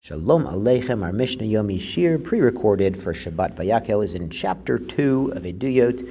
Shalom Aleichem, our Mishnah Yomi Shir, pre-recorded for Shabbat Vayakel, is in chapter 2 of Eduyot,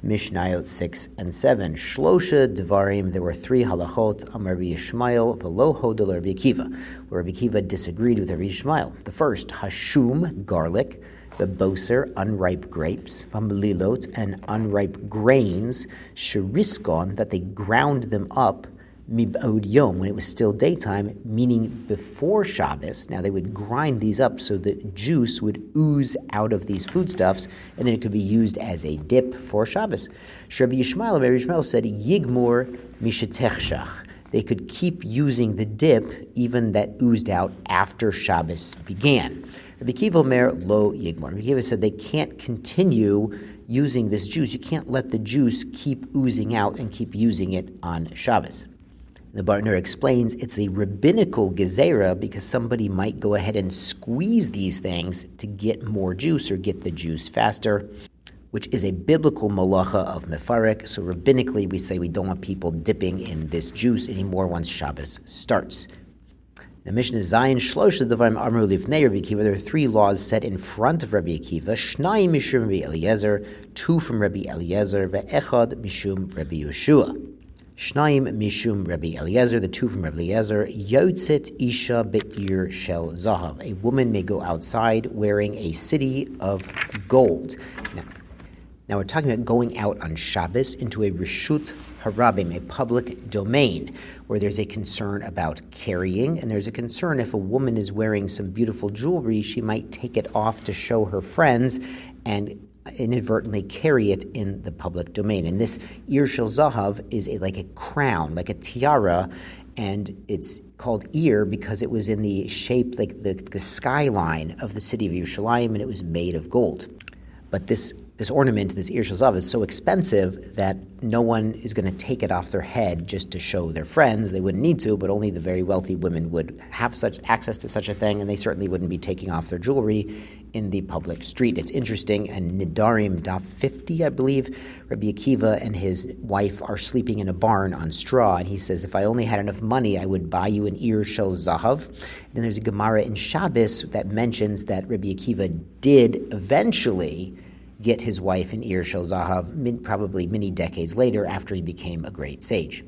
Mishnayot 6 and 7. Shlosha Devarim, there were three halachot, Amar Rabbi Yishmael, V'lo hodel Rabbi Akiva, where Rabbi Akiva disagreed with Rabbi Yishmael. The first, Hashum, garlic, the boser, unripe grapes, V'melilot, and unripe grains, Sheriskon, that they ground them up, Mib'od Yom, when it was still daytime, meaning before Shabbos. Now they would grind these up so that juice would ooze out of these foodstuffs, and then it could be used as a dip for Shabbos. Rabbi Yishmael said, Yigmur mishetechshach. They could keep using the dip, even that oozed out after Shabbos began. Rabbi Akiva Omer lo yigmur. Rabbi Akiva said they can't continue using this juice. You can't let the juice keep oozing out and keep using it on Shabbos. The Bartner explains it's a rabbinical gezerah because somebody might go ahead and squeeze these things to get more juice or get the juice faster, which is a biblical malacha of mefarek. So rabbinically, we say we don't want people dipping in this juice anymore once Shabbos starts. The Mishnah Zayin Shlosh Devarim Amru Lifnei Rabbi Akiva. There are three laws set in front of Rabbi Akiva. Shnayim mishum Rabbi Eliezer, two from Rabbi Eliezer, ve'echad mishum Rabbi Yeshua. Shnayim mishum Rabbi Eliezer, the two from Rabbi Eliezer. Yotzet isha be'ir shel zahav. A woman may go outside wearing a city of gold. Now we're talking about going out on Shabbos into a reshut harabim, a public domain, where there's a concern about carrying, and there's a concern if a woman is wearing some beautiful jewelry, she might take it off to show her friends and inadvertently carry it in the public domain. And this Ir Shel Zahav is like a crown, like a tiara, and it's called Ir because it was in the shape, like the skyline of the city of Yerushalayim, and it was made of gold. But this ornament, this Ir Shel Zahav, is so expensive that no one is going to take it off their head just to show their friends. They wouldn't need to, but only the very wealthy women would have such access to such a thing, and they certainly wouldn't be taking off their jewelry in the public street. It's interesting, and Nidarim, Daf 50, I believe, Rabbi Akiva and his wife are sleeping in a barn on straw, and he says, if I only had enough money, I would buy you an Ir Shel Zahav. Then there's a Gemara in Shabbos that mentions that Rabbi Akiva did eventually get his wife an Ir Shel Zahav, probably many decades later after he became a great sage.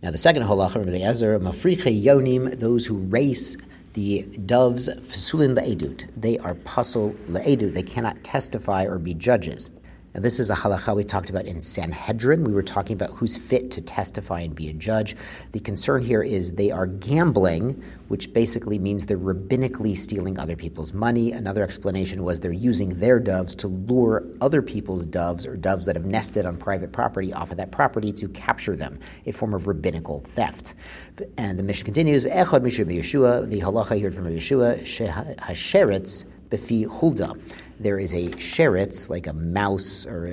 Now the second halacha, Rabbi Eliezer, Mafriche Yonim, those who race the doves, Fasulin Le'edut, they are pasul Le'edut, they cannot testify or be judges. Now this is a halacha we talked about in Sanhedrin. We were talking about who's fit to testify and be a judge. The concern here is they are gambling, which basically means they're rabbinically stealing other people's money. Another explanation was they're using their doves to lure other people's doves or doves that have nested on private property off of that property to capture them, a form of rabbinical theft. And the Mishnah continues, Echad Mishur Yeshua, the halacha here from Rabbi Yeshua, Hasheretz Befi Hulda. There is a sheretz, like a mouse or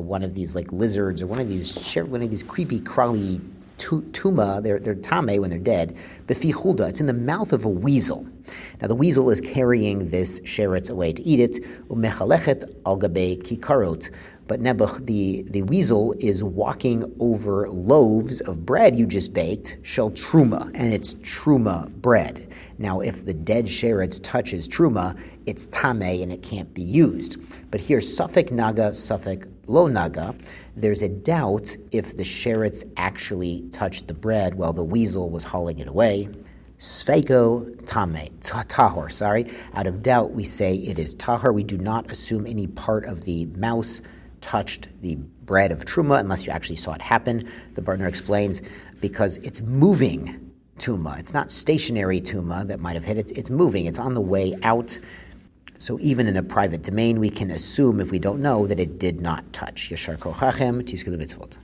one of these like lizards or one of these creepy crawly tuma. They're tame when they're dead. Befi hulda. It's in the mouth of a weasel. Now the weasel is carrying this sheretz away to eat it. Umechalechet al gabe kikarot. But Nebuch, the weasel, is walking over loaves of bread you just baked, shel truma, and it's truma bread. Now, if the dead sheretz touches truma, it's tameh and it can't be used. But here, safek naga, safek lo naga, there's a doubt if the sheretz actually touched the bread while the weasel was hauling it away. Sveiko tahor, Out of doubt, we say it is tahor. We do not assume any part of the mouse touched the bread of truma unless you actually saw it happen. The Bartner explains because it's moving tuma. It's not stationary tuma that might have hit it. It's moving. It's on the way out. So even in a private domain, we can assume, if we don't know, that it did not touch. Yashar kochachem, tiskelu mitzvot.